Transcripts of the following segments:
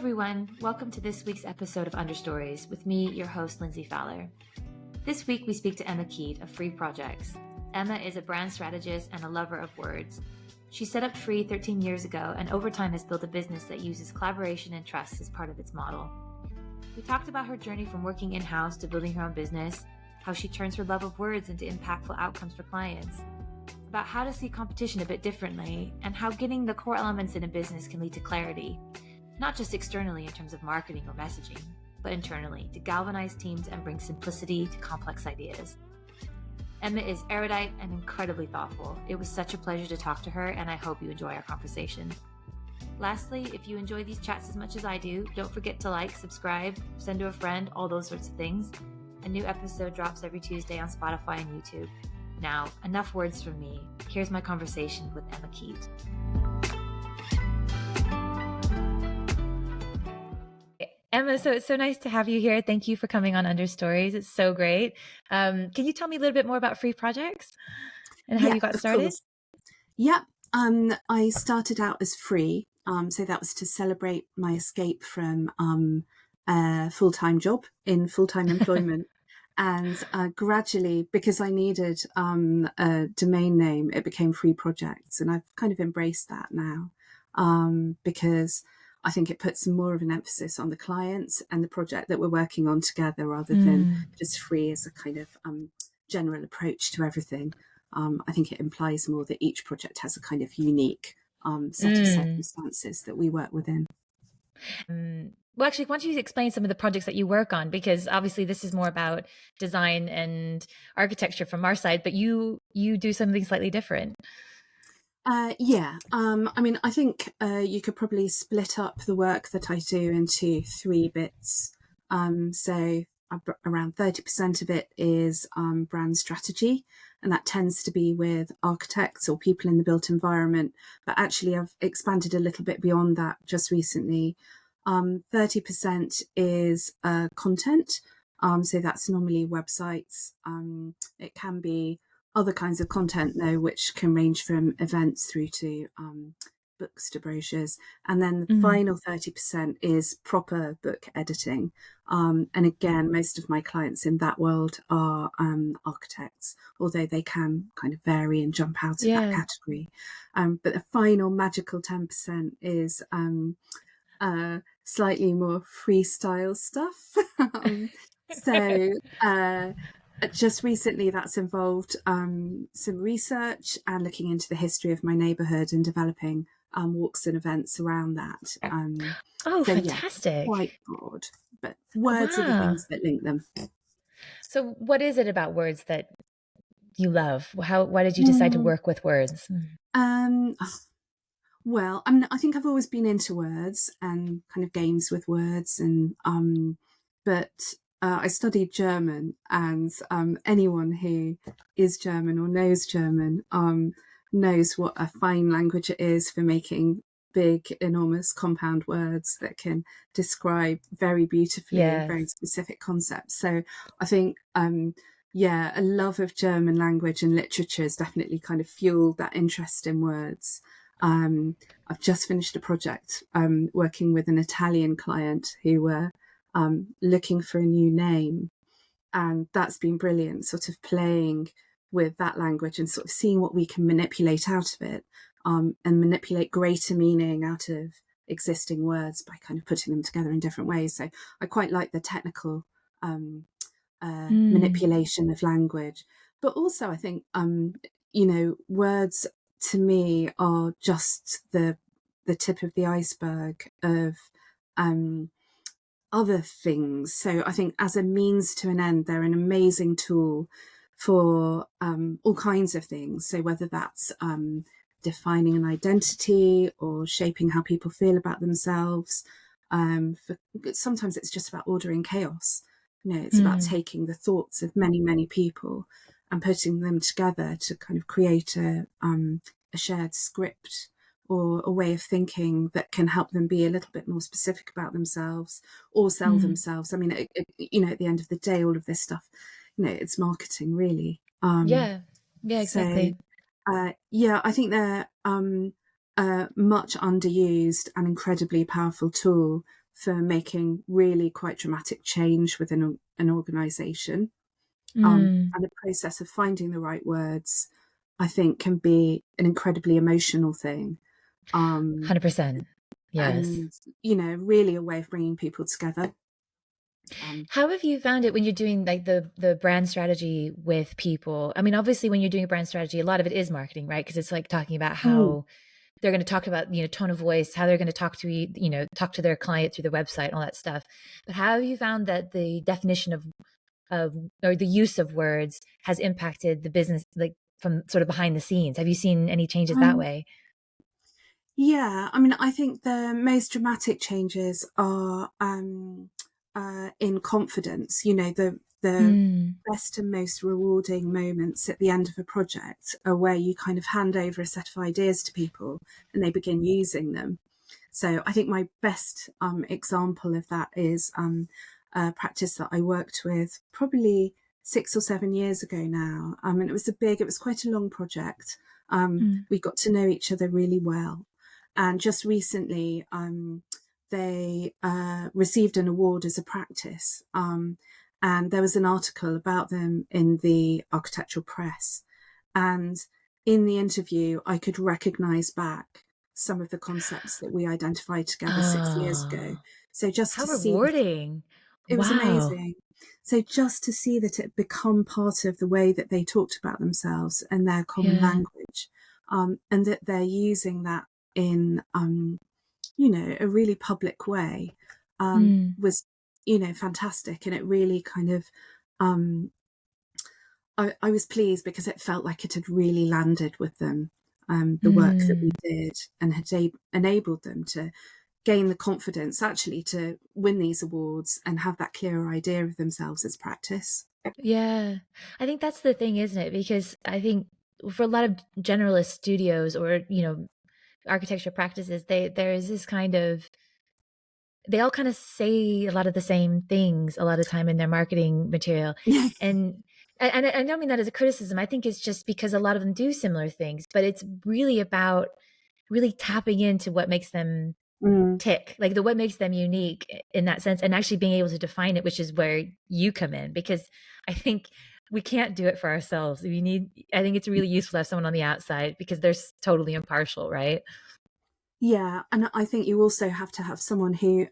everyone, welcome to this week's episode of Understories with me, your host, Lindsay Fowler. This week we speak to Emma Keyte of Free Projects. Emma is a brand strategist and a lover of words. She set up Free 13 years ago and over time has built a business that uses collaboration and trust as part of its model. We talked about her journey from working in-house to building her own business, how she turns her love of words into impactful outcomes for clients, about how to see competition a bit differently, and how getting the core elements in a business can lead to clarity, not just externally in terms of marketing or messaging, but internally to galvanize teams and bring simplicity to complex ideas. Emma is erudite and incredibly thoughtful. It was such a pleasure to talk to her, and I hope you enjoy our conversation. Lastly, if you enjoy these chats as much as I do, don't forget to like, subscribe, send to a friend, all those sorts of things. A new episode drops every Tuesday on Spotify and YouTube. Now, enough words from me. Here's my conversation with Emma Keyte. Emma, so it's so nice to have you here. Thank you for coming on Understories. It's so great. Can you tell me a little bit more about Free Projects and how you got started? Yeah, I started out as Free. So that was to celebrate my escape from a full-time job in full-time employment. And gradually, because I needed a domain name, it became Free Projects. And I've kind of embraced that now because I think it puts more of an emphasis on the clients and the project that we're working on together rather than just Free as a kind of general approach to everything. I think it implies more that each project has a kind of unique set of circumstances that we work within. Well, actually, why don't you explain some of the projects that you work on? Because obviously this is more about design and architecture from our side, but you do something slightly different. I mean, I think you could probably split up the work that I do into three bits. So around 30% of it is brand strategy, and that tends to be with architects or people in the built environment. But actually, I've expanded a little bit beyond that just recently. 30% is content. So that's normally websites. It can be other kinds of content though, which can range from events through to books to brochures. And then the final 30% is proper book editing. And again, most of my clients in that world are architects, although they can kind of vary and jump out of that category. But the final magical 10% is slightly more freestyle stuff. Just recently, that's involved some research and looking into the history of my neighbourhood and developing walks and events around that. Fantastic. Yeah, quite broad, but words are the things that link them. So what is it about words that you love? Why did you decide to work with words? Well, I think I've always been into words and kind of games with words, and but I studied German, and anyone who is German or knows German knows what a fine language it is for making big, enormous compound words that can describe very beautifully very specific concepts. So I think, a love of German language and literature has definitely kind of fueled that interest in words. I've just finished a project working with an Italian client who were looking for a new name, and that's been brilliant, sort of playing with that language and sort of seeing what we can manipulate out of it, and manipulate greater meaning out of existing words by kind of putting them together in different ways. So I quite like the technical manipulation of language, but also I think words to me are just the tip of the iceberg of other things. So I think as a means to an end, they're an amazing tool for all kinds of things. So whether that's defining an identity or shaping how people feel about themselves, sometimes it's just about ordering chaos. It's about taking the thoughts of many, many people and putting them together to kind of create a shared script or a way of thinking that can help them be a little bit more specific about themselves or sell themselves. I mean, at the end of the day, all of this stuff, it's marketing, really. Exactly. So, I think they're much underused and incredibly powerful tool for making really quite dramatic change within an organisation. And the process of finding the right words, I think, can be an incredibly emotional thing. 100%. Yes. And, really a way of bringing people together. How have you found it when you're doing like the brand strategy with people? I mean, obviously when you're doing a brand strategy, a lot of it is marketing, right? Because it's like talking about how they're going to talk about, tone of voice, how they're going to talk to, talk to their client through the website, all that stuff. But how have you found that the definition of or the use of words has impacted the business, like from sort of behind the scenes? Have you seen any changes that way? Yeah, I mean, I think the most dramatic changes are in confidence. The best and most rewarding moments at the end of a project are where you kind of hand over a set of ideas to people and they begin using them. So I think my best example of that is a practice that I worked with probably 6 or 7 years ago now. And it was quite a long project. We got to know each other really well. And just recently, they received an award as a practice. And there was an article about them in the architectural press. And in the interview, I could recognise back some of the concepts that we identified together 6 years ago. So just how to see, rewarding. it was Wow. amazing. So just to see that it become part of the way that they talked about themselves and their common language, and that they're using that in a really public way, was fantastic. And it really kind of I was pleased because it felt like it had really landed with them, the work that we did, and had enabled them to gain the confidence actually to win these awards and have that clearer idea of themselves as practice. Yeah. I think that's the thing, isn't it? Because I think for a lot of generalist studios or, architecture practices, there is this kind of, they all kind of say a lot of the same things a lot of time in their marketing material. And I don't mean that as a criticism. I think it's just because a lot of them do similar things, but it's really about really tapping into what makes them tick, like what makes them unique in that sense, and actually being able to define it, which is where you come in, because I think we can't do it for ourselves. I think it's really useful to have someone on the outside because they're totally impartial, right? Yeah, and I think you also have to have someone who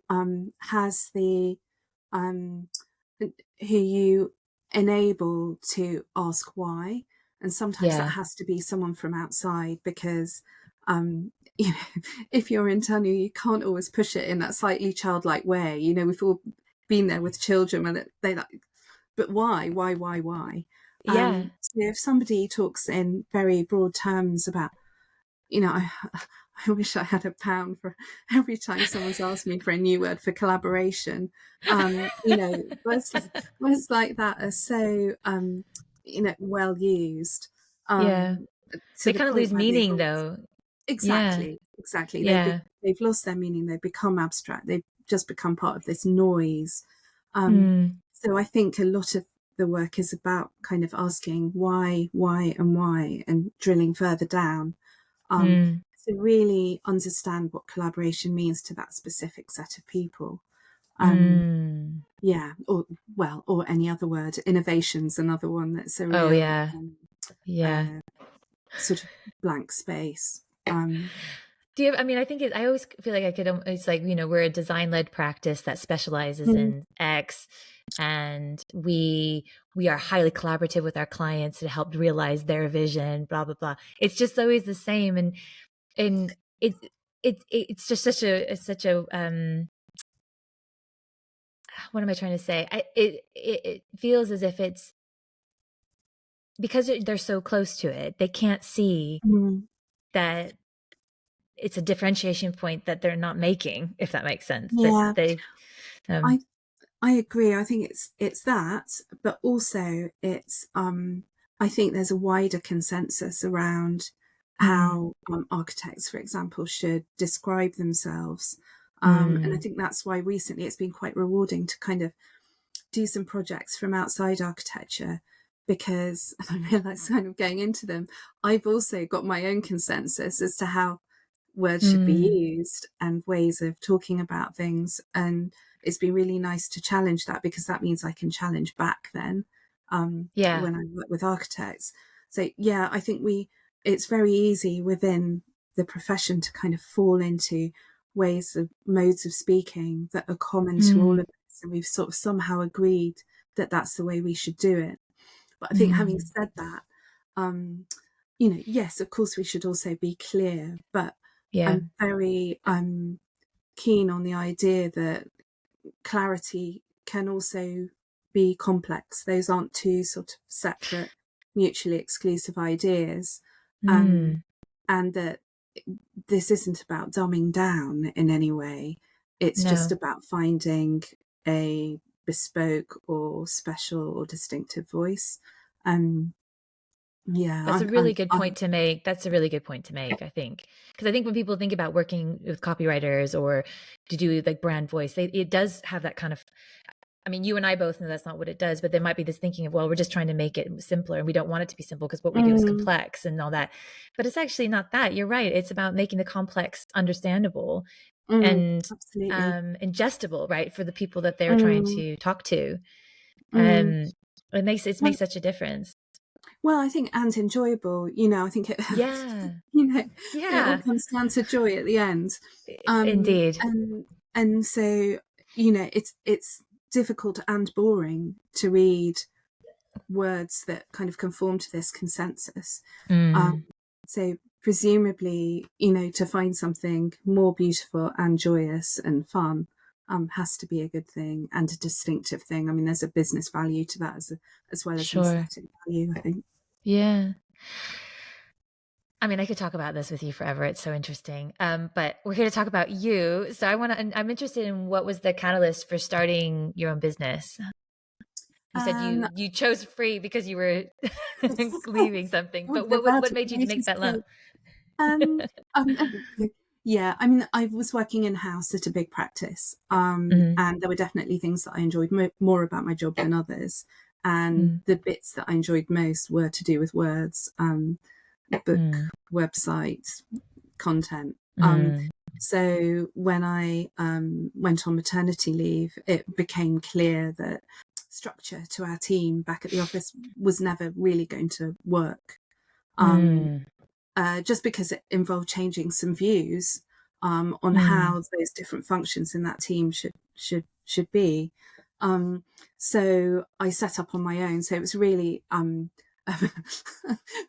has the who you enable to ask why, and sometimes that Yeah. has to be someone from outside, because you know, if you're internal, you can't always push it in that slightly childlike way. We've all been there with children when they like, but why? Yeah. So if somebody talks in very broad terms about, I wish I had £1 for every time someone's asked me for a new word for collaboration. Words like that are so, well used, Yeah. to They the kind of point lose where they've meaning almost, though. Yeah. exactly. Yeah. They've lost their meaning. They've become abstract. They've just become part of this noise. So I think a lot of the work is about kind of asking why, and drilling further down, to really understand what collaboration means to that specific set of people. Yeah, or any other word. Innovation's another one that's a Oh real yeah. Yeah. sort of blank space. I mean, I think I always feel like it's like, we're a design-led practice that specializes Mm. in X, and we are highly collaborative with our clients to help realize their vision, blah, blah, blah. It's just always the same. And it's just such a, what am I trying to say? It feels as if it's because they're so close to it, they can't see that it's a differentiation point that they're not making, if that makes sense. That Yeah, they, I I agree. I think it's that, but also it's I think there's a wider consensus around how architects, for example, should describe themselves. And I think that's why recently it's been quite rewarding to kind of do some projects from outside architecture, because, and I realise kind of going into them, I've also got my own consensus as to how words should be used and ways of talking about things. And it's been really nice to challenge that, because that means I can challenge back then when I work with architects. So yeah, I think it's very easy within the profession to kind of fall into ways of modes of speaking that are common to all of us, and we've sort of somehow agreed that that's the way we should do it. But I think having said that, yes, of course we should also be clear, but I'm very keen on the idea that clarity can also be complex. Those aren't two sort of separate, mutually exclusive ideas. And that this isn't about dumbing down in any way. It's just about finding a bespoke or special or distinctive voice. That's a really good point to make. That's a really good point to make, I think. Because I think when people think about working with copywriters or to do like brand voice, it does have that kind of, I mean, you and I both know that's not what it does, but there might be this thinking of, well, we're just trying to make it simpler and we don't want it to be simple because what we do is complex and all that. But it's actually not that. You're right. It's about making the complex understandable and ingestible, right, for the people that they're trying to talk to. It makes such a difference. Well, I think, and enjoyable, I think it, it all comes down to joy at the end. Indeed. And so, it's difficult and boring to read words that kind of conform to this consensus. So presumably, to find something more beautiful and joyous and fun has to be a good thing and a distinctive thing. I mean, there's a business value to that as well as an aesthetic value, I think. Yeah. I mean, I could talk about this with you forever. It's so interesting. But we're here to talk about you. So I'm interested in what was the catalyst for starting your own business? You said you chose free because you were leaving something, but what made you make that leap? Yeah, I mean, I was working in-house at a big practice, and there were definitely things that I enjoyed more about my job than others. And the bits that I enjoyed most were to do with words, book, website, content. So when I went on maternity leave, it became clear that structure to our team back at the office was never really going to work. Just because it involved changing some views on how those different functions in that team should be. So I set up on my own. So it was really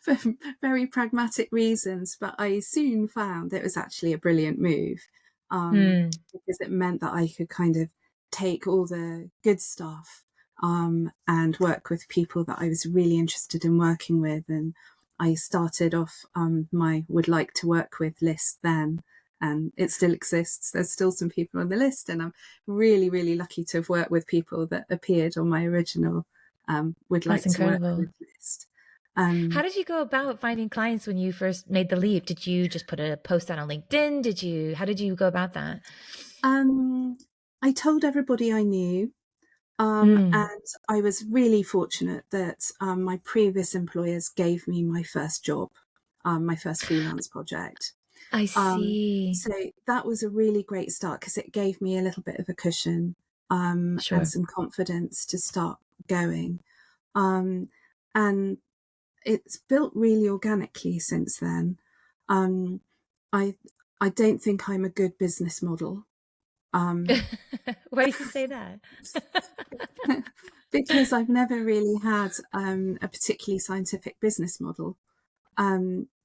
for very pragmatic reasons, but I soon found it was actually a brilliant move because it meant that I could kind of take all the good stuff and work with people that I was really interested in working with. And I started off my would like to work with list then, and it still exists. There's still some people on the list, and I'm really, really lucky to have worked with people that appeared on my original would like to work with list. How did you go about finding clients when you first made the leap? Did you just put a post out on LinkedIn? How did you go about that? I told everybody I knew. And I was really fortunate that my previous employers gave me my first job, my first freelance project. I see. So that was a really great start because it gave me a little bit of a cushion and some confidence to start going. And it's built really organically since then. I don't think I'm a good business model. Why do you say that? Because I've never really had a particularly scientific business model.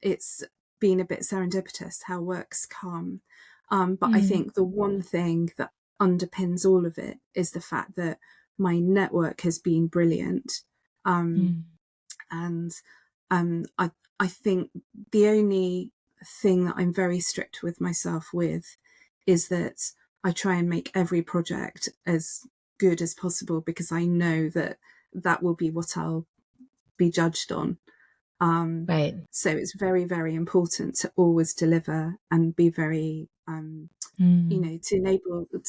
It's been a bit serendipitous how works come. But I think the one thing that underpins all of it is the fact that my network has been brilliant. And I think the only thing that I'm very strict with myself with is that I try and make every project as good as possible, because I know that will be what I'll be judged on. Right. So it's very, very important to always deliver and be very, to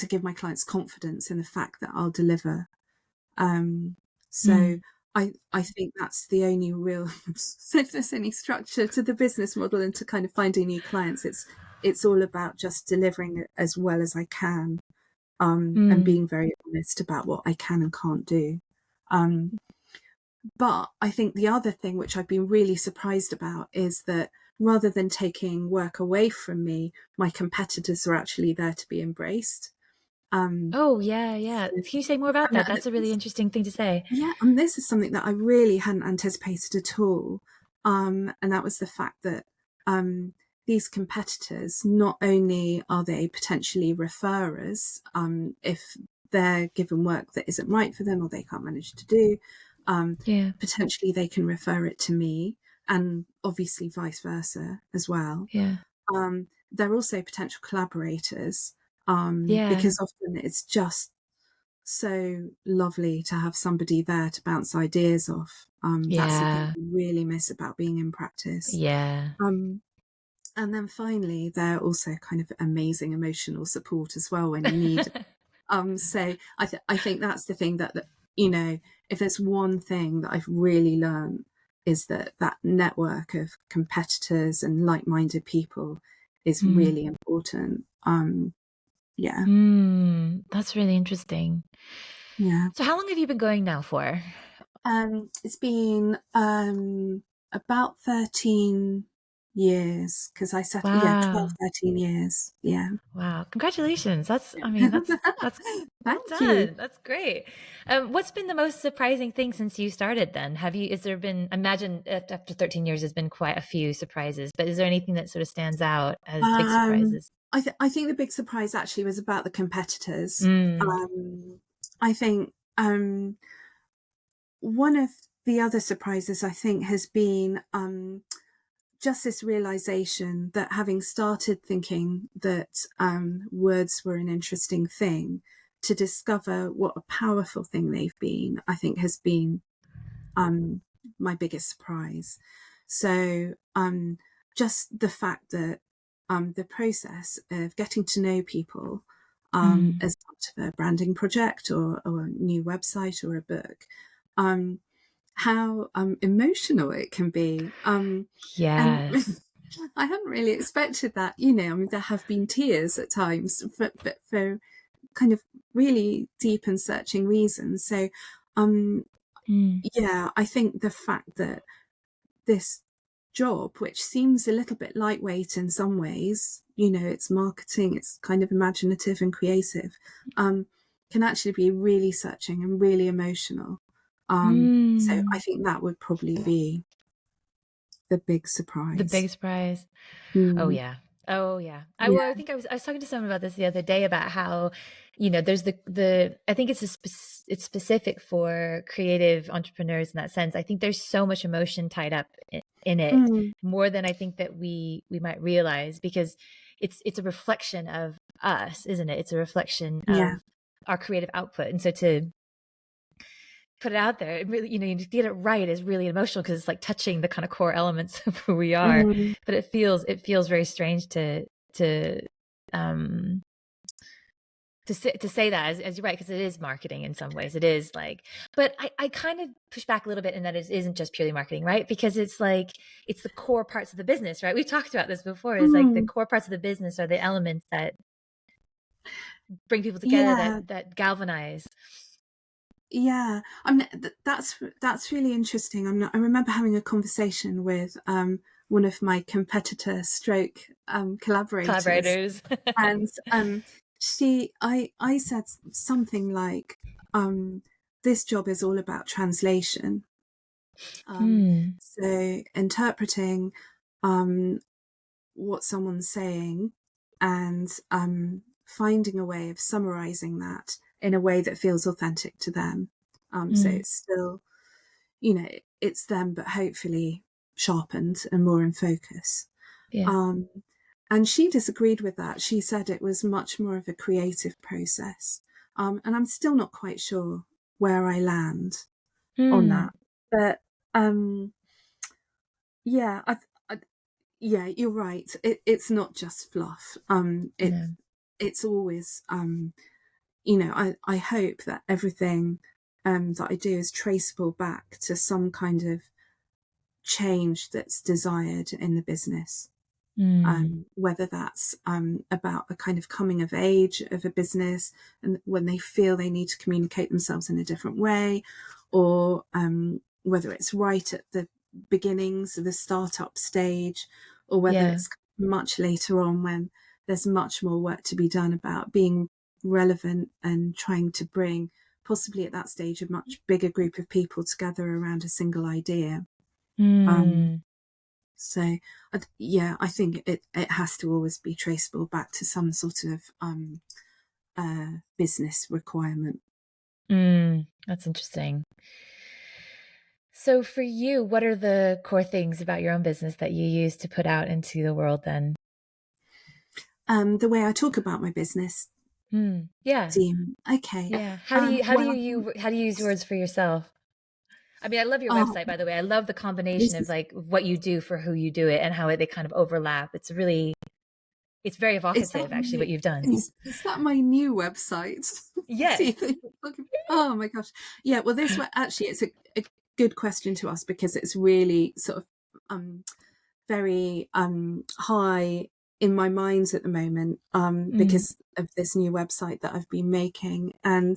give my clients confidence in the fact that I'll deliver. So I think that's the only real, so if there's any structure to the business model and to kind of finding new clients, it's all about just delivering it as well as I can, and being very honest about what I can and can't do. But I think the other thing which I've been really surprised about is that rather than taking work away from me, my competitors are actually there to be embraced. Oh, yeah. Can you say more about that? That's a really interesting thing to say. Yeah, and this is something that I really hadn't anticipated at all. And that was the fact that these competitors, not only are they potentially referrers, if they're given work that isn't right for them or they can't manage to do, potentially they can refer it to me, and obviously vice versa as well. Yeah. They're also potential collaborators, Yeah. because often it's just so lovely to have somebody there to bounce ideas off. That's the thing Yeah. I really miss about being in practice. Yeah. And then finally, they're also kind of amazing emotional support as well when you need it. So I think that's the thing that, you know, if there's one thing that I've really learned is that network of competitors and like-minded people is really important. Yeah. That's really interesting. Yeah. So how long have you been going now for? It's been about 13 years, because I set, yeah, Wow. 12, 13 years. Yeah. Wow. Congratulations. That's well Thank you. done. That's great. What's been the most surprising thing since you started then? Is there been, imagine after 13 years, there's been quite a few surprises, but is there anything that sort of stands out as big Um, surprises? I think the big surprise actually was about the competitors. Mm. I think one of the other surprises I think has been just this realization that, having started thinking that words were an interesting thing, to discover what a powerful thing they've been, I think has been my biggest surprise. So just the fact that the process of getting to know people as part of a branding project or a new website or a book, how emotional it can be. And Yes. I hadn't really expected that. You know, I mean, there have been tears at times, but for kind of really deep and searching reasons. So, yeah, I think the fact that this job, which seems a little bit lightweight in some ways, you know, it's marketing, it's kind of imaginative and creative, can actually be really searching and really emotional. So I think that would probably be the big The surprise. big surprise. Oh Mm, yeah. Oh yeah. yeah. I think I was talking to someone about this the other day about how, there's the I think it's specific for creative entrepreneurs in that sense. I think there's so much emotion tied up in it, Mm, more than I think that we might realize, because it's a reflection of us, isn't it? It's a reflection yeah. of our creative output. And so to put it out there, it really, you to get it right is really emotional, because it's like touching the kind of core elements of who we are. Mm, But it feels very strange um to say that, as you're right, because it is marketing in some ways. It is like, but I kind of push back a little bit in that it isn't just purely marketing, right? Because it's like, it's the core parts of the business, right? We've talked about this before. Is like the mm, core parts of the business are the elements that bring people together, yeah. that galvanize. Yeah, I mean that's really interesting. I remember having a conversation with one of my competitor stroke collaborators, Collaborators. and I said something like, this job is all about translation. So interpreting what someone's saying, and finding a way of summarizing that in a way that feels authentic to them. So it's still, you know, it's them, but hopefully sharpened and more in focus. Yeah. Um, and she disagreed with that. She said it was much more of a creative process. And I'm still not quite sure where I land on that. But yeah, I, yeah, you're right. It's not just fluff. No. It's always, you know, I hope that everything that I do is traceable back to some kind of change that's desired in the business. whether that's about a kind of coming of age of a business and when they feel they need to communicate themselves in a different way, or whether it's right at the beginnings of the startup stage, or whether it's much later on when there's much more work to be done about being relevant and trying to bring, possibly at that stage, a much bigger group of people together around a single idea. So yeah, I think it has to always be traceable back to some sort of business requirement. That's interesting. So for you, what are the core things about your own business that you use to put out into the world then? The way I talk about my business. Yeah. Okay. Yeah. How do you use words for yourself? I mean, I love your website, by the way. I love the combination of like what you do for who you do it and how they kind of overlap. It's very evocative, actually, what you've done. Is that my new website? Yes. Oh my gosh. Yeah, well, this one, actually, it's a good question to ask because it's really sort of very high in my mind at the moment because of this new website that I've been making. And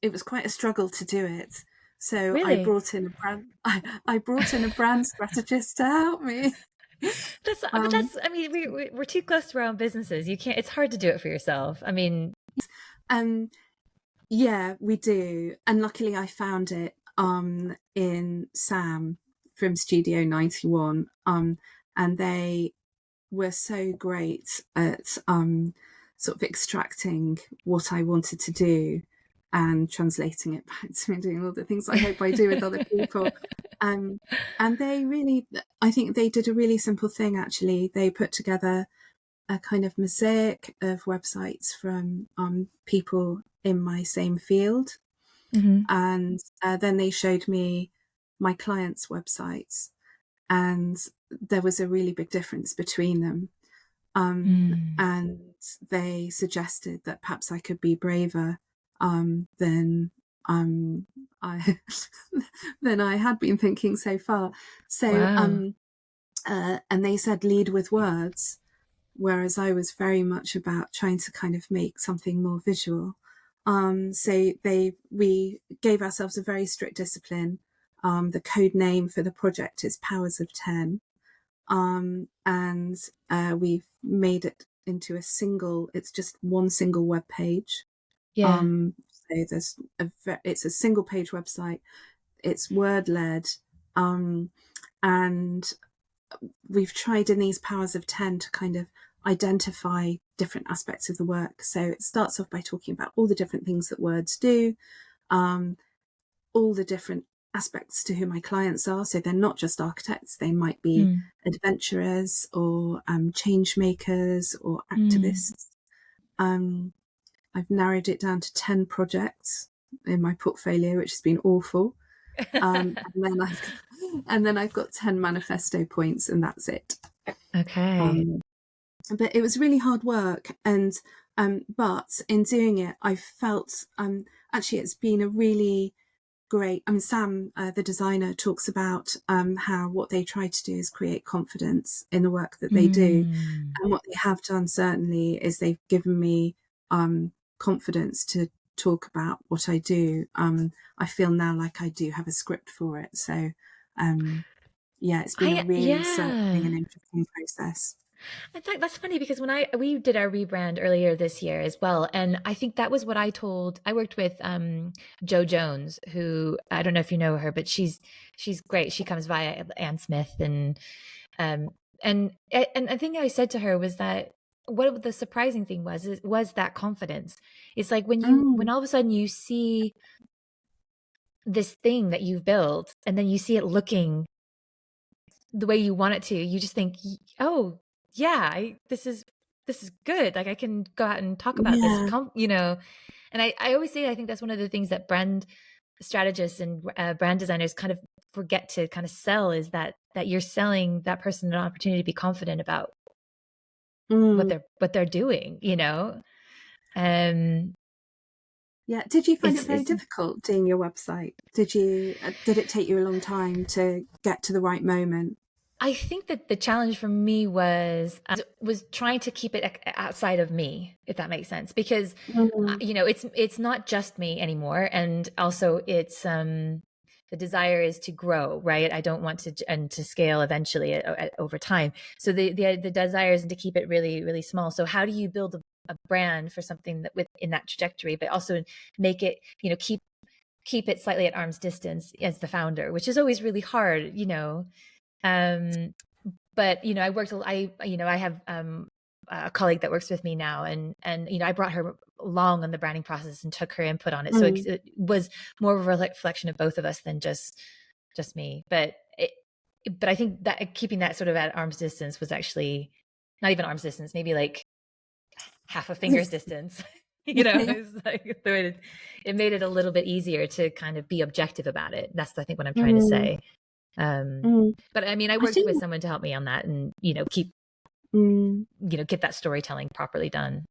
it was quite a struggle to do it. So really? I brought in a brand strategist to help me. I mean, we're too close to our own businesses. You can't, it's hard to do it for yourself. I mean, yeah, we do. And luckily I found it in Sam from Studio 91. And they were so great at sort of extracting what I wanted to do and translating it back to me and doing all the things I hope I do with other people. And they really, I think they did a really simple thing, actually. They put together a kind of mosaic of websites from people in my same field. And then they showed me my clients' websites, and there was a really big difference between them. And they suggested that perhaps I could be braver than I than I had been thinking so far. So and they said lead with words, whereas I was very much about trying to kind of make something more visual. So we gave ourselves a very strict discipline. The code name for the project is Powers of 10. And we've made it into it's just one single web page. So it's a single page website. It's word led. And we've tried in these Powers of 10 to kind of identify different aspects of the work. So it starts off by talking about all the different things that words do, all the different aspects to who my clients are. So they're not just architects, they might be adventurers or change makers or activists. I've narrowed it down to 10 projects in my portfolio, which has been awful. And then I've got 10 manifesto points, and that's it. Okay. But it was really hard work, and but in doing it, I felt actually it's been a really great. I mean, Sam, the designer, talks about how what they try to do is create confidence in the work that they do, and what they have done certainly is they've given me confidence to talk about what I do. I feel now like I do have a script for it. So yeah, it's been a really searching and interesting process. In fact, that's funny because when we did our rebrand earlier this year as well, and I think that was what I worked with Jo Jones, who I don't know if you know her, but she's great. She comes via Ann Smith, and I think I said to her was that what the surprising thing was that confidence. It's like when all of a sudden you see this thing that you've built and then you see it looking the way you want it to, you just think, oh yeah, this is good. Like I can go out and talk about this, you know. And I always say, I think that's one of the things that brand strategists and brand designers kind of forget to kind of sell, is that you're selling that person an opportunity to be confident about what they're doing, you know. Yeah. Did you find it very difficult doing your website? Did it take you a long time to get to the right moment? I think that the challenge for me was trying to keep it outside of me, if that makes sense, because Mm. it's not just me anymore, and also it's the desire is to grow, right? I don't want to and to scale eventually over time. So the desire is to keep it really really small. So how do you build a brand for something that in that trajectory, but also make it keep it slightly at arm's distance as the founder, which is always really hard. um, but I have a colleague that works with me now, and I brought her along on the branding process and took her input on it. So Mm. it was more of a reflection of both of us than just me. But I think that keeping that sort of at arm's distance was actually not even arm's distance, maybe like half a finger's distance. Yeah. It's like it made it a little bit easier to kind of be objective about it. That's I think what I'm trying to Mm. say. Mm. But I mean, I I worked with think. someone to help me on that, and keep Mm. get that storytelling properly done.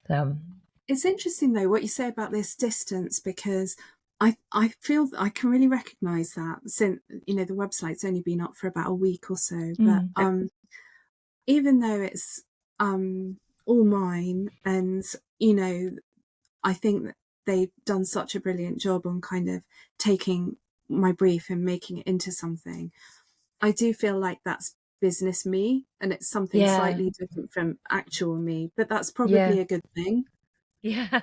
So It's interesting though what you say about this distance, because I feel that I can really recognise that, since the website's only been up for about a week or so. But mm, even though it's all mine, and you know I think that they've done such a brilliant job on kind of taking my brief and making it into something, I do feel like that's business me, and it's something yeah, slightly different from actual me, but that's yeah, probably a good thing. yeah.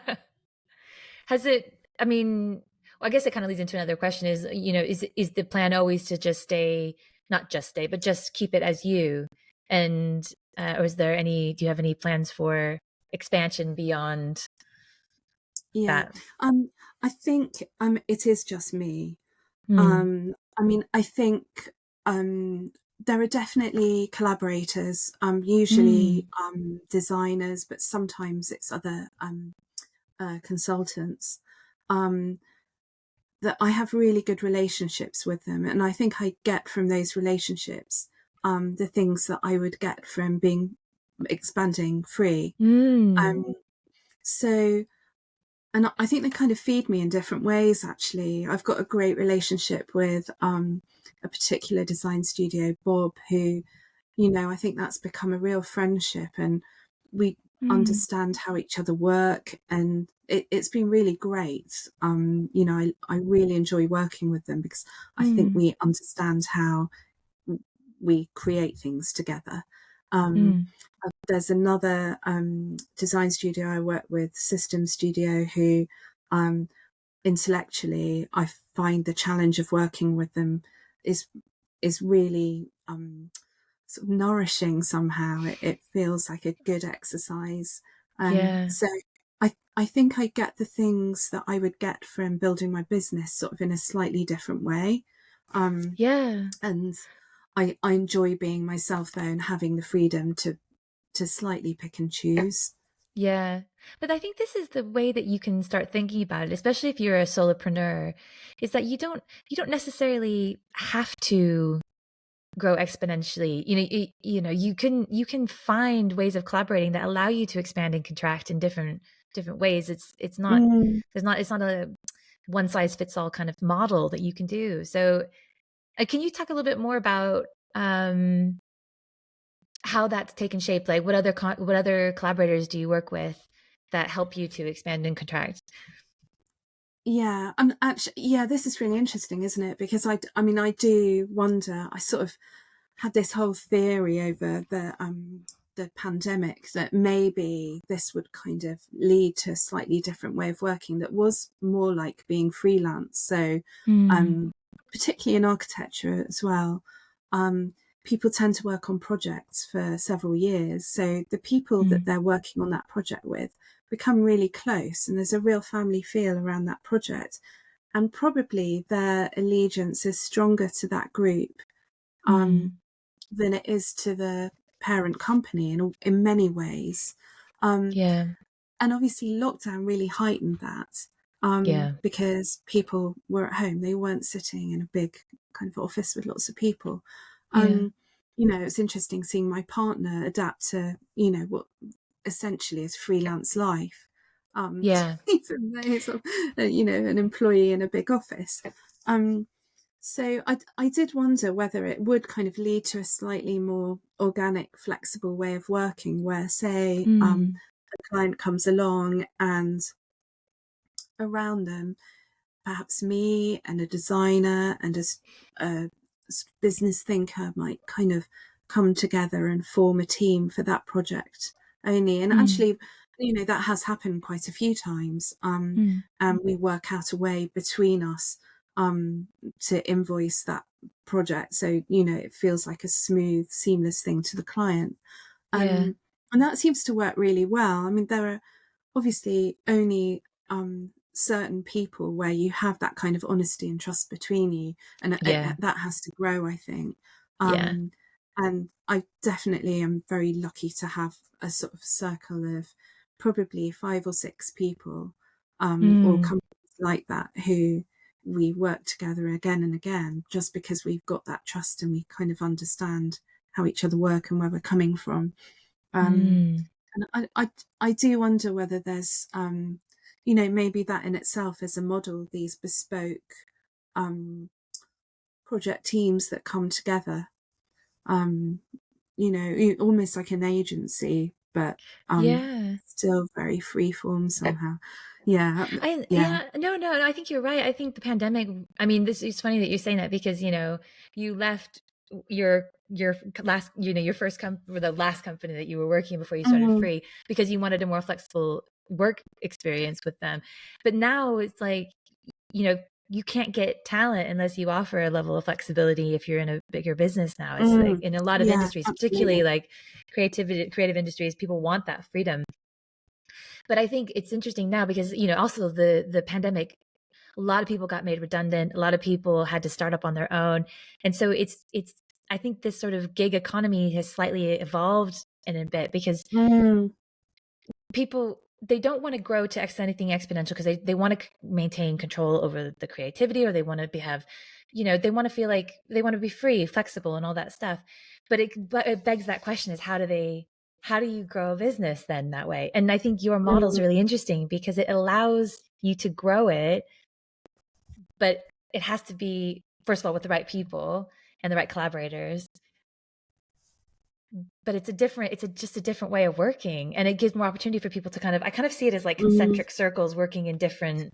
Has it? I mean, well, I guess it kind of leads into another question: is the plan always to just stay, not just stay, but just keep it as you? And or is there any? Do you have any plans for expansion beyond Yeah. that? Um, I think it is just me. Mm, I mean, I think um, there are definitely collaborators, usually mm, designers, but sometimes it's other consultants, um, that I have really good relationships with them. And I think I get from those relationships the things that I would get from being expanding free. mm, Um, so and I think they kind of feed me in different ways, actually. I've got a great relationship with a particular design studio, Bob, who, I think that's become a real friendship, and we mm, understand how each other work, and it's been really great. I really enjoy working with them because I think mm, we understand how we create things together. Um, mm. there's another design studio I work with, System Studio, who intellectually I find the challenge of working with them is really sort of nourishing somehow. It feels like a good exercise. Yeah, So I think I get the things that I would get from building my business sort of in a slightly different way. Um, yeah. and I enjoy being myself there and having the freedom to slightly pick and choose. Yeah. But I think this is the way that you can start thinking about it, especially if you're a solopreneur, is that you don't necessarily have to grow exponentially. You can find ways of collaborating that allow you to expand and contract in different ways. It's not Mm. it's not a one size fits all kind of model that you can do. So, can you talk a little bit more about um how that's taken shape? Like what other collaborators do you work with that help you to expand and contract? Yeah, and actually, yeah, this is really interesting, isn't it? Because I mean, I do wonder. I sort of had this whole theory over the pandemic that maybe this would kind of lead to a slightly different way of working that was more like being freelance. So, Mm, um, particularly in architecture as well, people tend to work on projects for several years. So the people that mm, they're working on that project with become really close, and there's a real family feel around that project. And probably their allegiance is stronger to that group um, mm. than it is to the parent company in many ways. Um, Yeah, and obviously, lockdown really heightened that yeah, because people were at home. They weren't sitting in a big kind of office with lots of people. yeah, Um, it's interesting seeing my partner adapt to, what essentially is freelance life. yeah, Even though he's, an employee in a big office. Um, So I did wonder whether it would kind of lead to a slightly more organic, flexible way of working where, say, Mm, a client comes along and around them, perhaps me and a designer and a business thinker might kind of come together and form a team for that project only. And mm, actually, that has happened quite a few times. mm. And we work out a way between us to invoice that project. So, it feels like a smooth, seamless thing to the client. Yeah, And that seems to work really well. I mean, there are obviously only certain people where you have that kind of honesty and trust between you, and yeah, that has to grow, I think. yeah. um, and I definitely am very lucky to have a sort of circle of probably 5 or 6 people, or Mm, companies like that, who we work together again and again, just because we've got that trust and we kind of understand how each other work and where we're coming from. um, mm. and I do wonder whether there's, maybe that in itself is a model, these bespoke um, project teams that come together, um, almost like an agency, but Yeah. still very free form somehow. Yeah, yeah. Yeah, no, I think you're right. I think the pandemic, I mean, this is funny that you're saying that because, you left your last, your first or the last company that you were working before you started Mhm. free because you wanted a more flexible work experience with them. But now it's like, you know, you can't get talent unless you offer a level of flexibility if you're in a bigger business now. It's like Mm. in a lot of Yeah, industries, particularly absolutely. like creative industries, people want that freedom. But I think it's interesting now because, also the pandemic, a lot of people got made redundant. A lot of people had to start up on their own. And so it's I think this sort of gig economy has slightly evolved in a bit because Mm. people, they don't want to grow to anything exponential because they want to maintain control over the creativity, or they want to have, they want to feel like they want to be free, flexible, and all that stuff. But it begs that question: is how do you grow a business then that way? And I think your model is Mm. really interesting because it allows you to grow it, but it has to be, first of all, with the right people and the right collaborators. But just a different way of working, and it gives more opportunity for people to I kind of see it as like Mm. concentric circles working in different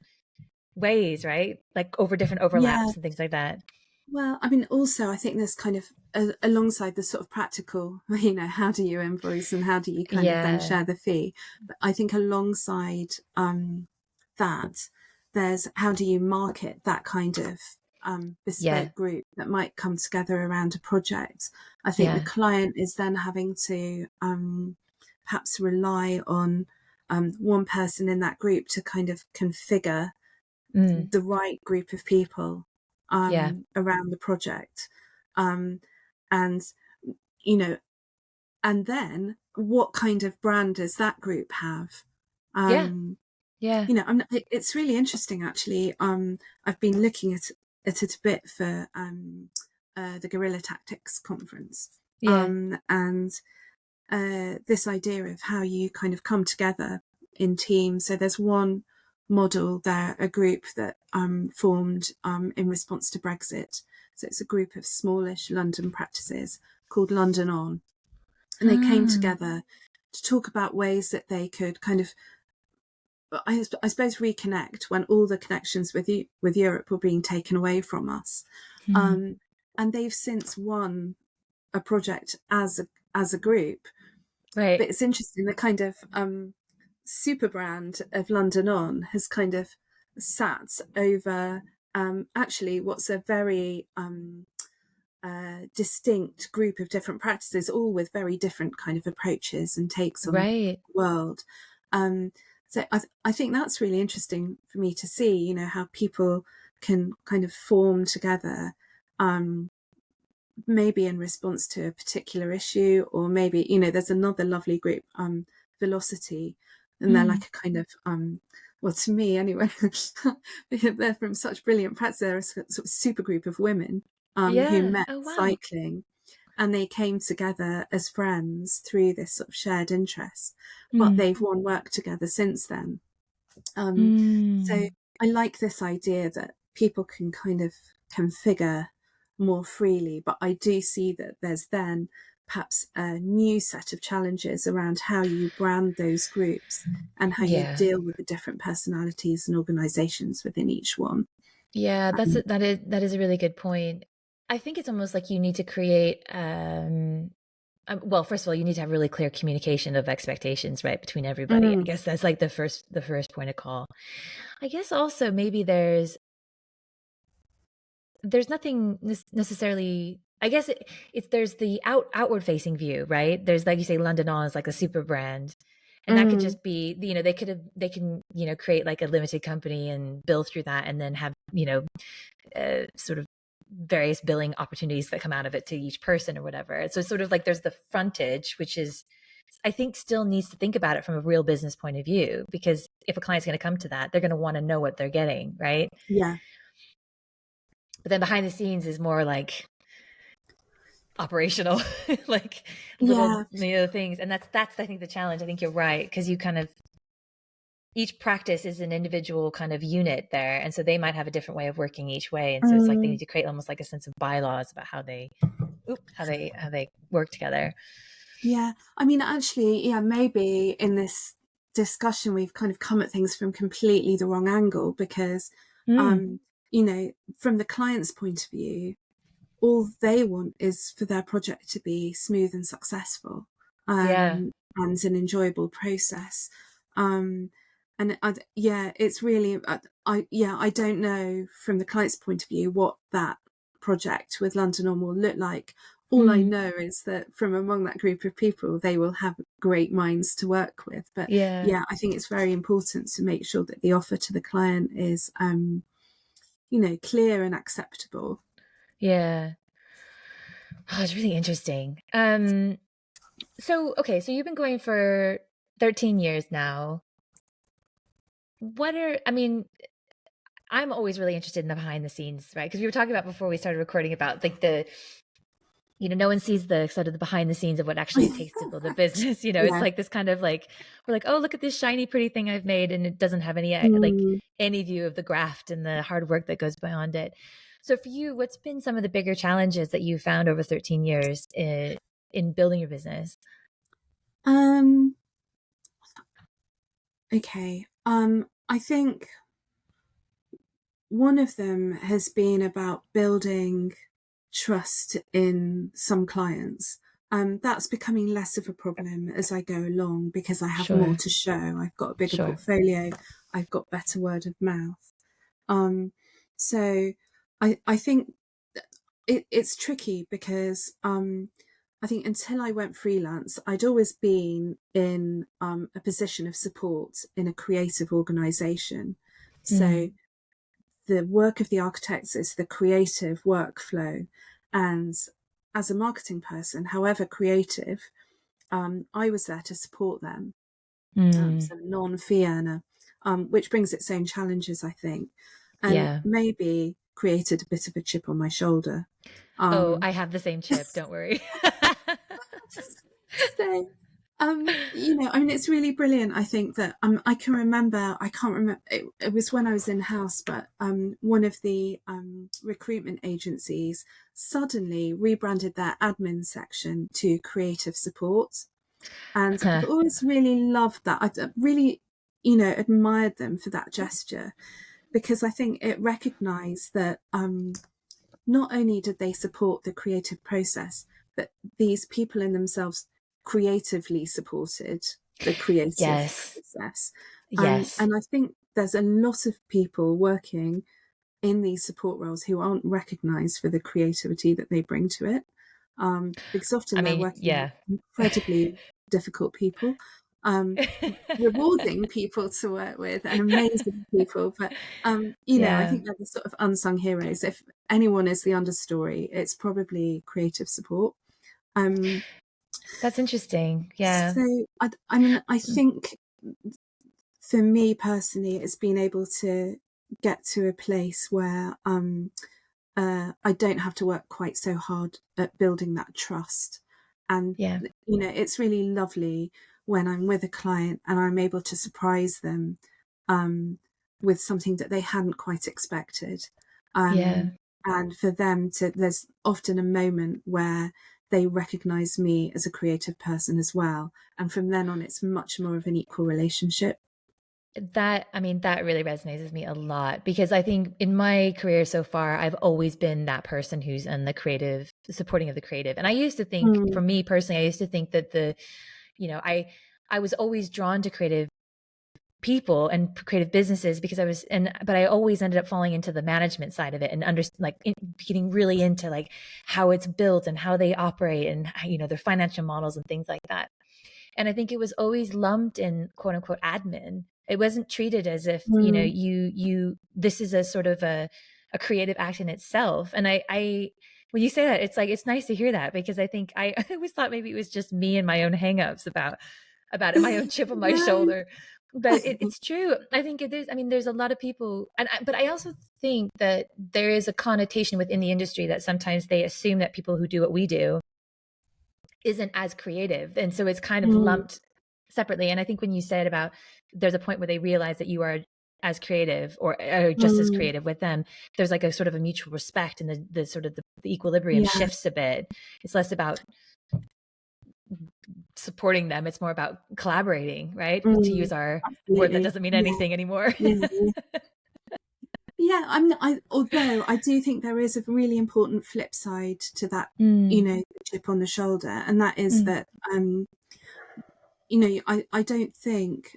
ways, right? Like over different Yeah. overlaps and things like that. Well, I mean, also, I think there's kind of alongside the sort of practical, how do you invoice and how do you kind of then Yeah. share the fee? But I think alongside that, there's how do you market that kind of Yeah. bespoke group that might come together around a project? I think the Yeah. client is then having to perhaps rely on one person in that group to kind of configure Mm. the right group of people Yeah. around the project. Um, and, you know, and then what kind of brand does that group have? Yeah. Um, Yeah. it's really interesting, actually. I've been looking at it a bit for the Guerrilla Tactics conference. Yeah. And this idea of how you kind of come together in teams. So there's one model there, a group that formed in response to Brexit. So it's a group of smallish London practices called London On. And they came Ah. together to talk about ways that they could kind of, I suppose, reconnect when all the connections with Europe were being taken away from us. Hmm. Um, and they've since won a project as a group. Right. But it's interesting, the kind of super brand of London On has kind of sat over actually what's a very distinct group of different practices, all with very different kind of approaches and takes on Right. the world. Um, so I think that's really interesting for me to see, how people can kind of form together, maybe in response to a particular issue, or maybe, there's another lovely group, Velocity, and they're Mm. like a kind of, well, to me anyway, they're from such brilliant practice. They're a sort of super group of women who Yeah. met Oh, wow. cycling, and they came together as friends through this sort of shared interest, but Mm. they've won work together since then. So Mm. I like this idea that people can kind of configure more freely. But I do see that there's then perhaps a new set of challenges around how you brand those groups and how you Yeah. deal with the different personalities and organizations within each one. Yeah, that is a really good point. I think it's almost like you need to create well, first of all, you need to have really clear communication of expectations, right, between everybody. I Mm, guess that's like the first point of call. I guess also maybe there's nothing necessarily. I guess it's there's the outward facing view, right? There's, like you say, London On is like a super brand, and that could mm, just be, they can, create like a limited company and bill through that, and then have, sort of various billing opportunities that come out of it to each person or whatever. So it's sort of like there's the frontage, which is, I think, still needs to think about it from a real business point of view, because if a client's going to come to that, they're going to want to know what they're getting, right? yeah, But then behind the scenes is more like operational, like little, yeah. things. And that's I think the challenge. I think you're right, because you kind of, each practice is an individual kind of unit there, and so they might have a different way of working each way, and so it's like they need Mm, to create almost like a sense of bylaws about how they work together. yeah. I mean, actually, yeah, maybe in this discussion, we've kind of come at things from completely the wrong angle because, Mm, um, from the client's point of view, all they want is for their project to be smooth and successful, yeah, and an enjoyable process. Um, and yeah, it's really, I don't know from the client's point of view what that project with London On will look like. All I mm, know is that from among that group of people, they will have great minds to work with. But yeah, yeah, I think it's very important to make sure that the offer to the client is, clear and acceptable. yeah. Oh, it's really interesting. So okay, so you've been going for 13 years now. I mean, I'm always really interested in the behind the scenes, right? Because we were talking about before we started recording about like no one sees the sort of the behind the scenes of what actually it takes to build a business. It's Yeah. like this kind of like, we're like, oh, look at this shiny, pretty thing I've made. And it doesn't have any, like Mm. any view of the graft and the hard work that goes beyond it. So for you, what's been some of the bigger challenges that you found over 13 years in building your business? Um, okay. I think one of them has been about building trust in some clients. That's becoming less of a problem as I go along because I have more Sure. to show. I've got a bigger Sure. portfolio. I've got better word of mouth. Um, so I think it's tricky because I think until I went freelance, I'd always been in a position of support in a creative organisation. So Mm, the work of the architects is the creative workflow. And as a marketing person, however creative, I was there to support them. mm, So non-fee earner, which brings its own challenges, I think, and yeah. maybe created a bit of a chip on my shoulder. Oh, Um, I have the same chip. Don't worry. so, I mean, it's really brilliant. I think that I can remember, I can't remember, it was when I was in house, but one of the recruitment agencies suddenly rebranded their admin section to creative support. And I've always really loved that. I really, admired them for that gesture because I think it recognized that not only did they support the creative process, but these people in themselves creatively supported the creative Yes. process. Yes. And I think there's a lot of people working in these support roles who aren't recognized for the creativity that they bring to it. Because I often they're mean, working with yeah. incredibly difficult people, um, rewarding people to work with and amazing people. But, I Yeah. think they're the sort of unsung heroes. If anyone is the understory, it's probably creative support. Um, That's interesting. Yeah. so, I mean, I think for me personally, it's been able to get to a place where I don't have to work quite so hard at building that trust. And, Yeah. it's really lovely when I'm with a client and I'm able to surprise them um, with something that they hadn't quite expected. Yeah. Um, And for them to, there's often a moment where they recognize me as a creative person as well. And from then on, it's much more of an equal relationship. That, I mean, that really resonates with me a lot, because I think in my career so far, I've always been that person who's in the creative, supporting of the creative. And I used to think, for me personally, I used to think that I was always drawn to creative people and creative businesses because but I always ended up falling into the management side of it and getting really into like how it's built and how they operate and, their financial models and things like that. And I think it was always lumped in quote unquote admin. It wasn't treated as if, this is a sort of a creative act in itself. And I when you say that, it's like, it's nice to hear that, because I think I always thought maybe it was just me and my own hangups about it, my own chip on my No. shoulder. But it's true. I think there's a lot of people, but I also think that there is a connotation within the industry that sometimes they assume that people who do what we do isn't as creative. And so it's kind of lumped separately. And I think when you said about there's a point where they realize that you are as creative or just as creative with them, there's like a sort of a mutual respect, and the sort of the equilibrium shifts a bit. It's less about supporting them, it's more about collaborating, right? To use our word that doesn't mean anything anymore. Although I do think there is a really important flip side to that, the chip on the shoulder, and that is that I don't think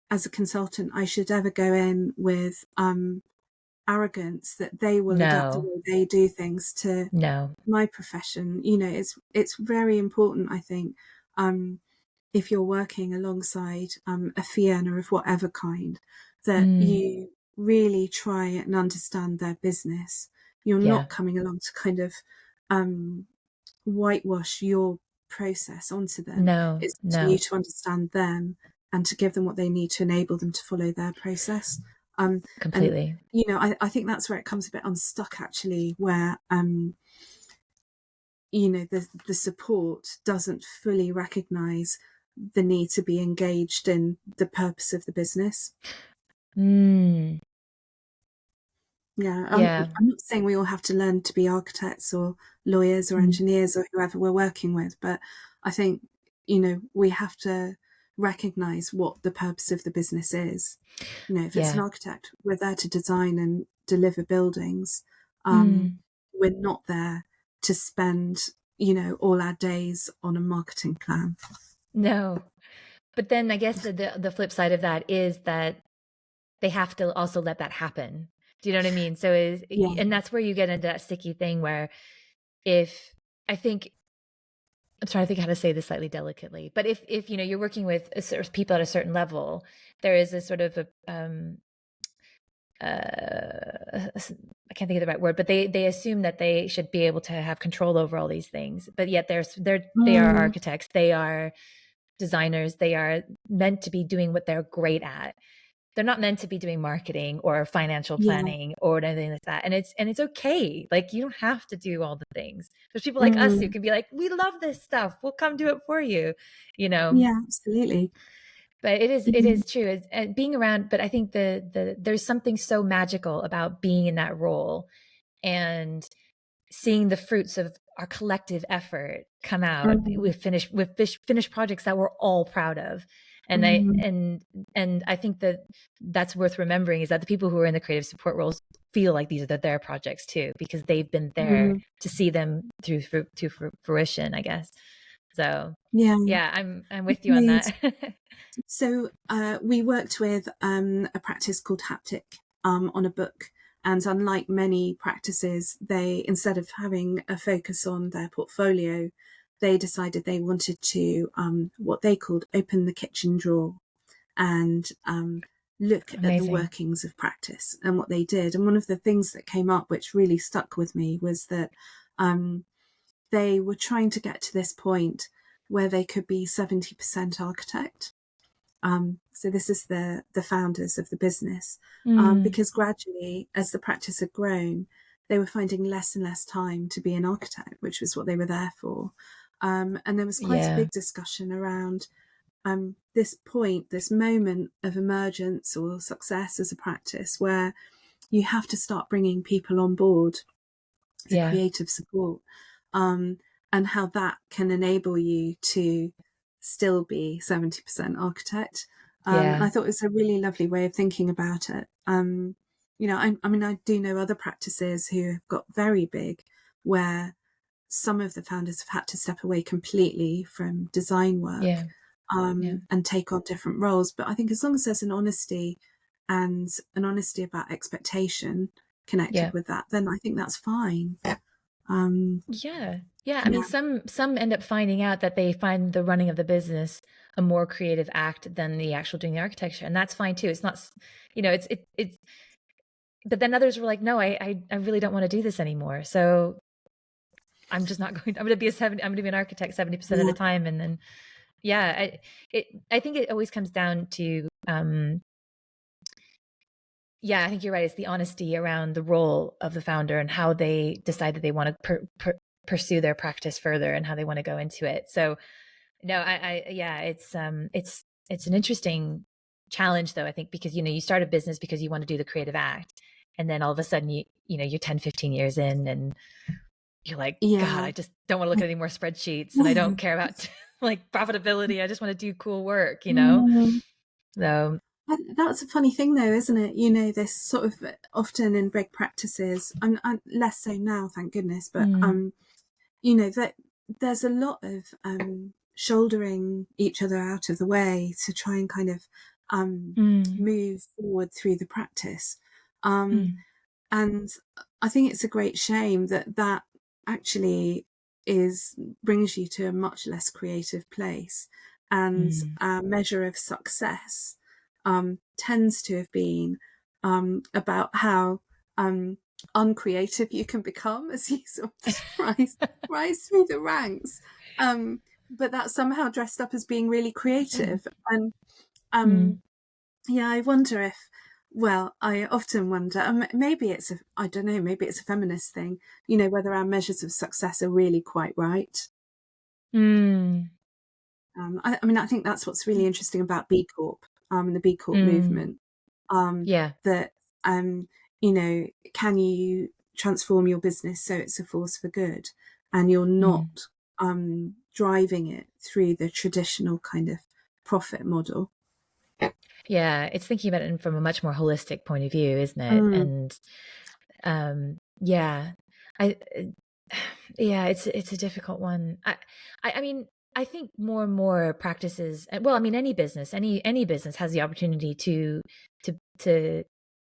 as a consultant I should ever go in with arrogance that they will adapt the way they do things to my profession. It's very important, I think, if you're working alongside a fee earner of whatever kind, that you really try and understand their business. You're not coming along to kind of whitewash your process onto them. It's to you to understand them and to give them what they need to enable them to follow their process. Completely. And, I think that's where it comes a bit unstuck, actually, where the support doesn't fully recognize the need to be engaged in the purpose of the business. I'm not saying we all have to learn to be architects or lawyers or engineers or whoever we're working with, but I think we have to recognize what the purpose of the business is. If it's an architect, we're there to design and deliver buildings. We're not there to spend all our days on a marketing plan. No. But then I guess the flip side of that is that they have to also let that happen. Do you know what I mean? So and that's where you get into that sticky thing where I'm trying to think how to say this slightly delicately, but if you're working with people at a certain level, there is a sort of I can't think of the right word, but they assume that they should be able to have control over all these things, but yet they are architects, they are designers, they are meant to be doing what they're great at. They're not meant to be doing marketing or financial planning or anything like that. And it's okay. Like, you don't have to do all the things. There's people like us who can be like, we love this stuff, we'll come do it for you, Yeah, absolutely. But it is true. It's being around, but I think there's something so magical about being in that role and seeing the fruits of our collective effort come out with finished projects that we're all proud of. And I think that's worth remembering, is that the people who are in the creative support roles feel like these are their projects too, because they've been there to see them through to fruition, I guess. So I'm with you on that. So we worked with a practice called Haptic on a book. And unlike many practices, they, instead of having a focus on their portfolio, they decided they wanted to, what they called, open the kitchen drawer and look at the workings of practice and what they did. And one of the things that came up, which really stuck with me, was that they were trying to get to this point where they could be 70% architect. So this is the founders of the business, because gradually, as the practice had grown, they were finding less and less time to be an architect, which was what they were there for. And there was quite a big discussion around this moment of emergence or success as a practice, where you have to start bringing people on board, the Yeah. creative support, and how that can enable you to still be 70% architect. And Yeah. I thought it was a really lovely way of thinking about it. I mean, I do know other practices who have got very big, where some of the founders have had to step away completely from design work, Yeah. Yeah. and take on different roles. But I think as long as there's an honesty about expectation connected Yeah. with that, then I think that's fine. Um, Yeah. Yeah. I mean, yeah, some end up finding out that they find the running of the business a more creative act than the actual doing the architecture. And that's fine too. It's not, it's, but then others were like, no, I really don't want to do this anymore. So I'm just not going to, I'm going to be an architect 70% of yeah, the time. And then, yeah, I think it always comes down to, yeah, I think you're right. It's the honesty around the role of the founder and how they decide that they want to pursue their practice further and how they want to go into it. So no, yeah, it's an interesting challenge though, I think, because, you start a business because you want to do the creative act. And then all of a sudden you're 10, 15 years in and you're like, God, yeah. I just don't want to look at any more spreadsheets and I don't care about like profitability. I just want to do cool work. Mm. So That's a funny thing, though, isn't it? This sort of, often in big practices, and less so now, thank goodness. But mm, that there's a lot of shouldering each other out of the way to try and kind of mm, move forward through the practice. Um, mm, and I think it's a great shame that actually brings you to a much less creative place. And mm. our measure of success tends to have been about how uncreative you can become as you sort of rise through the ranks. But that's somehow dressed up as being really creative. And Mm. yeah, I wonder if, well, I often wonder, maybe I don't know, maybe it's a feminist thing, whether our measures of success are really quite right. Mm. I mean, I think that's what's really interesting about B Corp, and the B Corp Mm. movement, um, Yeah. that, can you transform your business so it's a force for good and you're Mm. not driving it through the traditional kind of profit model? Yeah. It's thinking about it from a much more holistic point of view, isn't it? Mm, And yeah, I yeah, it's a difficult one. I mean, I think more and more practices. Well, I mean, any business has the opportunity to to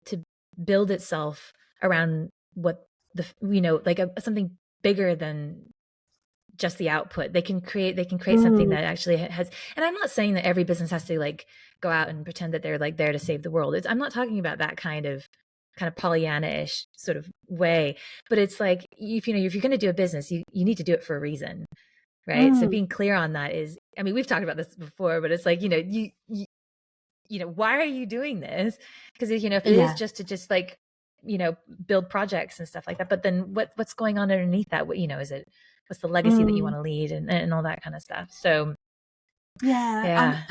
to build itself around what like something bigger than just the output. They can create something mm, that actually has, and I'm not saying that every business has to like go out and pretend that they're like there to save the world. I'm not talking about that kind of Pollyanna-ish sort of way, but it's like, if you're going to do a business, you need to do it for a reason, right? So mm, being clear on that is, I mean, we've talked about this before, but it's like, why are you doing this? Because if it is yeah. just to just like, build projects and stuff like that, but then what's going on underneath that? Is it, what's the legacy that you Mm. want to lead, and all that kind of stuff. So Yeah, yeah.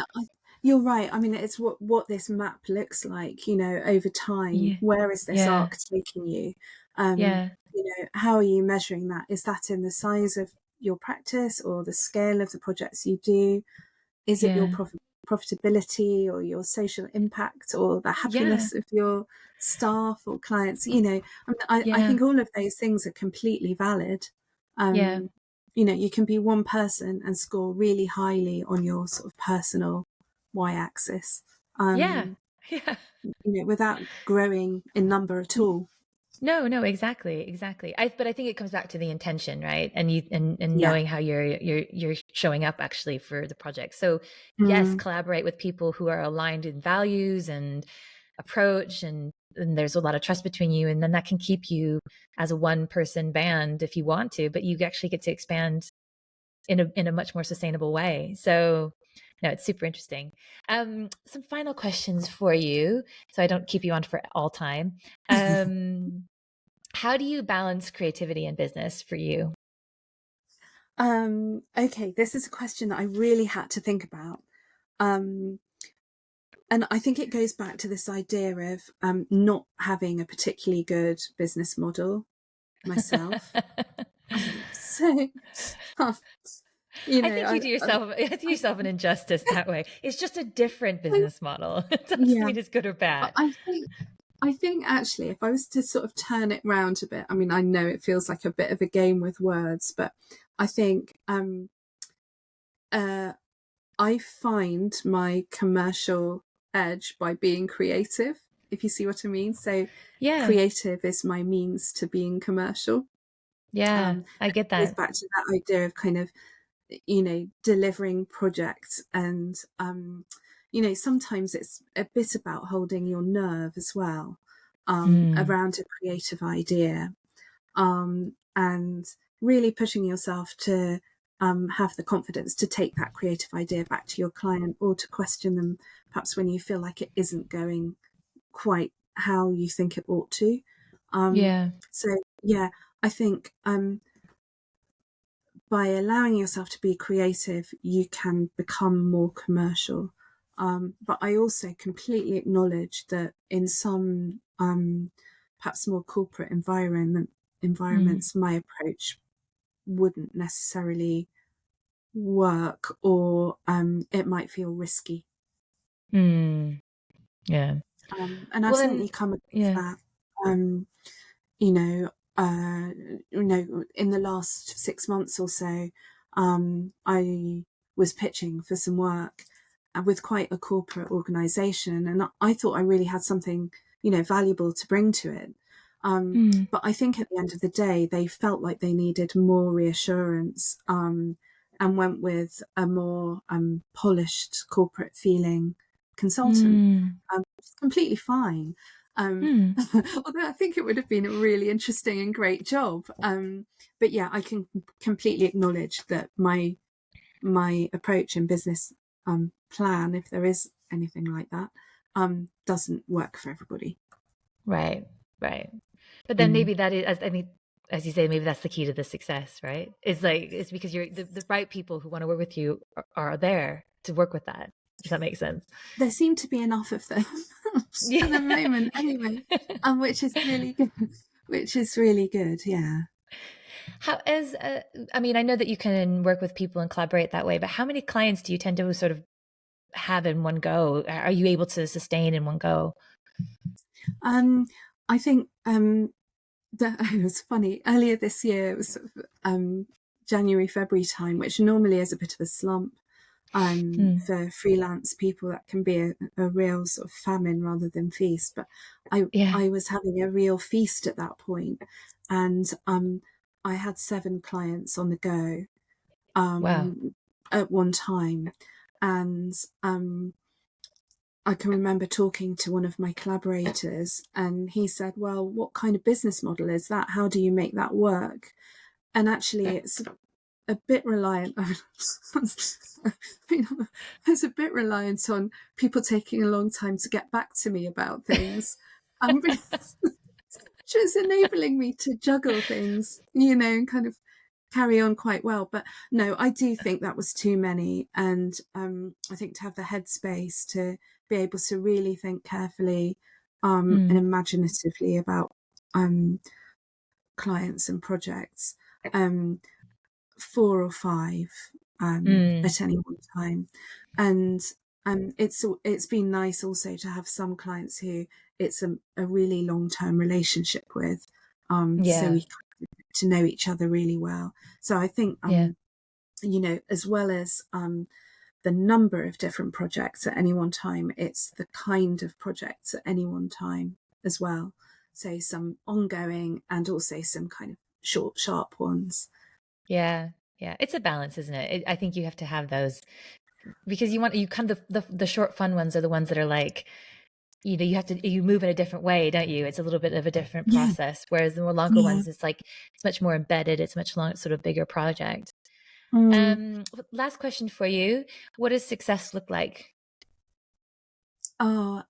you're right. I mean, it's what this map looks like, over time. Yeah. Where is this Yeah. arc taking you? Um, Yeah. how are you measuring that? Is that in the size of your practice or the scale of the projects you do? Is it your Yeah. profitability or your social impact or the Yeah. happiness of your staff or clients? I Yeah. think all of those things are completely valid. Yeah. You can be one person and score really highly on your sort of personal y-axis, Yeah. um, Yeah. without growing in number at all. No, exactly. But I think it comes back to the intention, right? And Yeah. knowing how you're showing up actually for the project. So yes, Mm, collaborate with people who are aligned in values and approach, and there's a lot of trust between you, and then that can keep you as a one person band if you want to, but you actually get to expand in a much more sustainable way. So no, it's super interesting. Some final questions for you, so I don't keep you on for all time. How do you balance creativity and business for you? okay, this is a question that I really had to think about. Um, And I think it goes back to this idea of not having a particularly good business model myself. So, I think you do yourself an injustice that way. It's just a different business model. It doesn't yeah, mean it's good or but bad. I think actually, if I was to sort of turn it round a bit, I mean, I know it feels like a bit of a game with words, but I think I find my commercial edge by being creative, if you see what I mean. So Yeah. creative is my means to being commercial. Yeah, It I get goes that. back to that idea of kind of, delivering projects and, sometimes it's a bit about holding your nerve as well, Mm, around a creative idea, and really pushing yourself to have the confidence to take that creative idea back to your client or to question them perhaps when you feel like it isn't going quite how you think it ought to. yeah. So yeah, I think by allowing yourself to be creative, you can become more commercial. But I also completely acknowledge that in some perhaps more corporate Mm, environments, my approach wouldn't necessarily work, or it might feel risky. mm, yeah. And I've Well, then, certainly come across yeah. that. Um, you know, in the last 6 months or so, I was pitching for some work with quite a corporate organisation, and I thought I really had something, valuable to bring to it. Mm, But I think at the end of the day, they felt like they needed more reassurance, and went with a more polished corporate feeling consultant. mm, Which is completely fine. mm. Although I think it would have been a really interesting and great job. But yeah, I can completely acknowledge that my approach and business plan, if there is anything like that, doesn't work for everybody. Right, right. But then Mm. maybe that is, I mean, as you say, maybe that's the key to the success, right? It's because you're the right people who want to work with you are there to work with that. If that makes sense. There seem to be enough of them Yeah. at the moment, anyway, which is really good. Which is really good, yeah. How is I mean, I know that you can work with people and collaborate that way, but how many clients do you tend to sort of have in one go? Are you able to sustain in one go? I think it was funny. Earlier this year, it was sort of, January, February time, which normally is a bit of a slump Mm. for freelance people. That can be a real sort of famine rather than feast. But Yeah. I was having a real feast at that point, and I had 7 clients on the go Wow. at one time, and I can remember talking to one of my collaborators, and he said, "Well, what kind of business model is that? How do you make that work?" And actually, it's a bit reliant. It's a bit reliant on people taking a long time to get back to me about things, which is enabling me to juggle things, and kind of carry on quite well. But no, I do think that was too many, and I think to have the headspace to be able to really think carefully and Mm. imaginatively about um, clients and projects, 4 or 5 Mm. at any one time. And it's been nice also to have some clients who it's a really long-term relationship with, so Yeah. we get to know each other really well. So I think Yeah. as well as the number of different projects at any one time, it's the kind of projects at any one time as well. So some ongoing and also some kind of short, sharp ones. Yeah. Yeah. It's a balance, isn't it? I think you have to have those because you kind of the short fun ones are the ones that are like, you move in a different way, don't you? It's a little bit of a different Yeah, process. Whereas the more longer yeah. ones, it's much more embedded. It's much long, sort of bigger project. Mm. Last question for you. What does success look like? Oh,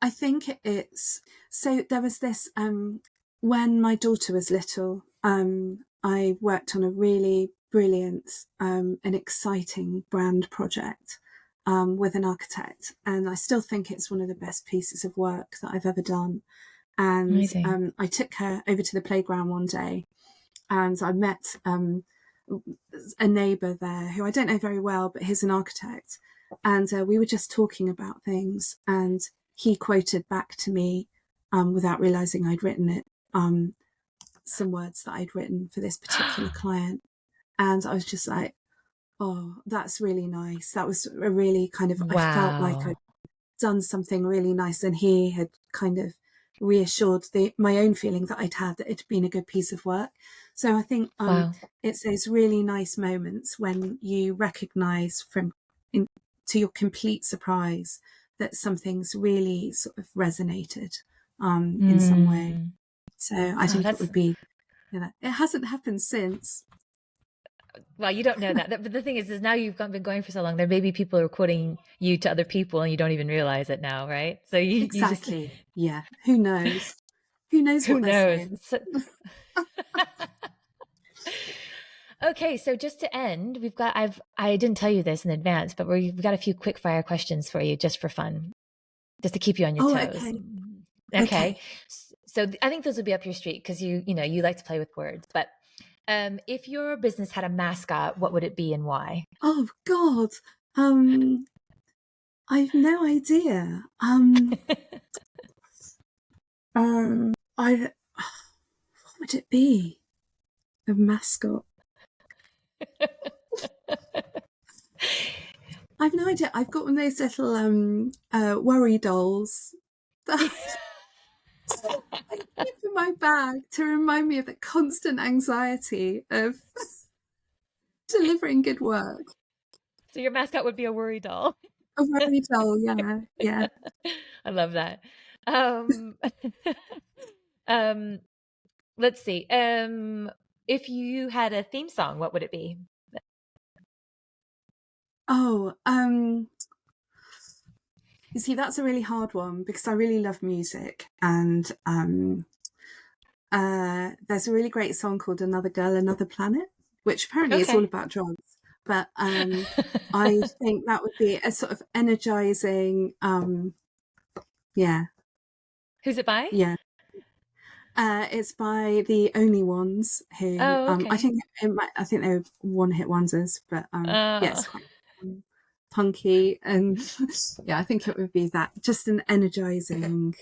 I think it's so. There was this when my daughter was little. I worked on a really brilliant and exciting brand project, with an architect, and I still think it's one of the best pieces of work that I've ever done. And I took her over to the playground one day, and I met a neighbour there who I don't know very well, but he's an architect. And we were just talking about things, and he quoted back to me, without realising I'd written it, some words that I'd written for this particular client. And I was just like, oh, that's really nice. That was a really kind of, I felt like I'd done something really nice, and he had kind of reassured my own feeling that I'd had, that it had been a good piece of work. So I think it's those really nice moments when you recognise to your complete surprise that something's really sort of resonated in some way. So I think it would be, it hasn't happened since. Well, you don't know that. But the thing is now you've been going for so long, there may be people who are quoting you to other people and you don't even realize it now, right? So Exactly. Yeah. Who knows? Who knows what they're saying? Okay, so just to end, I didn't tell you this in advance, but we've got a few quick fire questions for you just for fun, just to keep you on your toes. Okay. So I think those would be up your street because you like to play with words. But if your business had a mascot, what would it be and why? Oh God, I've no idea. What would it be? A mascot? I've no idea. I've got one of those little worry dolls that I keep in my bag to remind me of the constant anxiety of delivering good work. So your mascot would be a worry doll. A worry doll, yeah. I love that. Let's see. If you had a theme song, what would it be? Oh, you see, that's a really hard one because I really love music, and there's a really great song called "Another Girl, Another Planet," which apparently is all about drugs. But I think that would be a sort of energizing. Yeah. Who's it by? Yeah. It's by the Only Ones, who I think they're one-hit wonders, but it's quite punky, and yeah, I think it would be that, just an energizing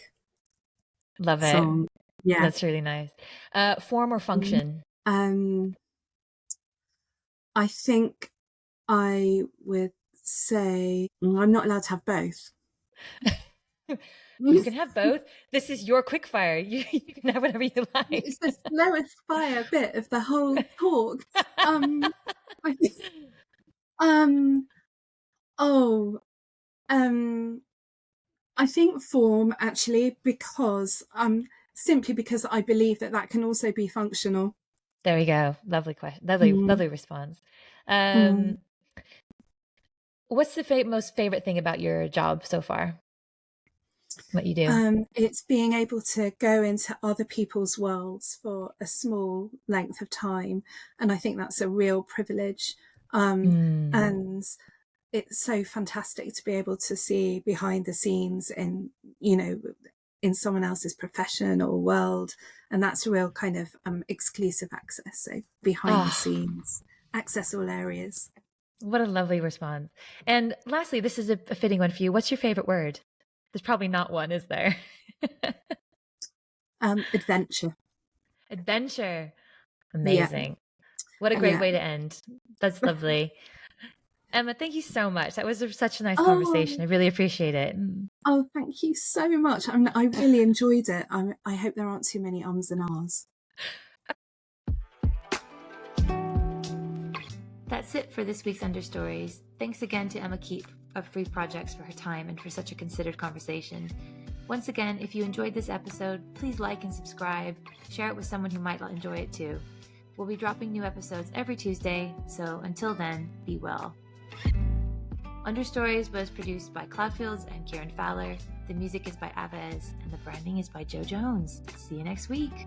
love song. It. Yeah, that's really nice. Form or function? I think I would say I'm not allowed to have both. You can have both. This is your quick fire. You can have whatever you like. It's the slowest fire bit of the whole talk. I think form, actually, because simply because I believe that can also be functional. There we go. Lovely question. Lovely response. What's the most favorite thing about your job so far? What you do? It's being able to go into other people's worlds for a small length of time, and I think that's a real privilege. And it's so fantastic to be able to see behind the scenes in someone else's profession or world, and that's a real kind of exclusive access. So behind the scenes, access all areas. What a lovely response. And lastly, this is a fitting one for you. What's your favorite word? There's probably not one, is there? Adventure. Adventure. Amazing. Yeah. What a great way to end. That's lovely. Emma, thank you so much. That was such a nice conversation. I really appreciate it. Oh, thank you so much. I really enjoyed it. I hope there aren't too many ums and ahs. That's it for this week's Understories. Thanks again to Emma Keyte of Free Projects for her time and for such a considered conversation. Once again, if you enjoyed this episode, please like and subscribe. Share it with someone who might enjoy it too. We'll be dropping new episodes every Tuesday, so until then, be well. Understories was produced by Cloudfields and Kieran Fowler. The music is by Avez, and the branding is by Joe Jones. See you next week.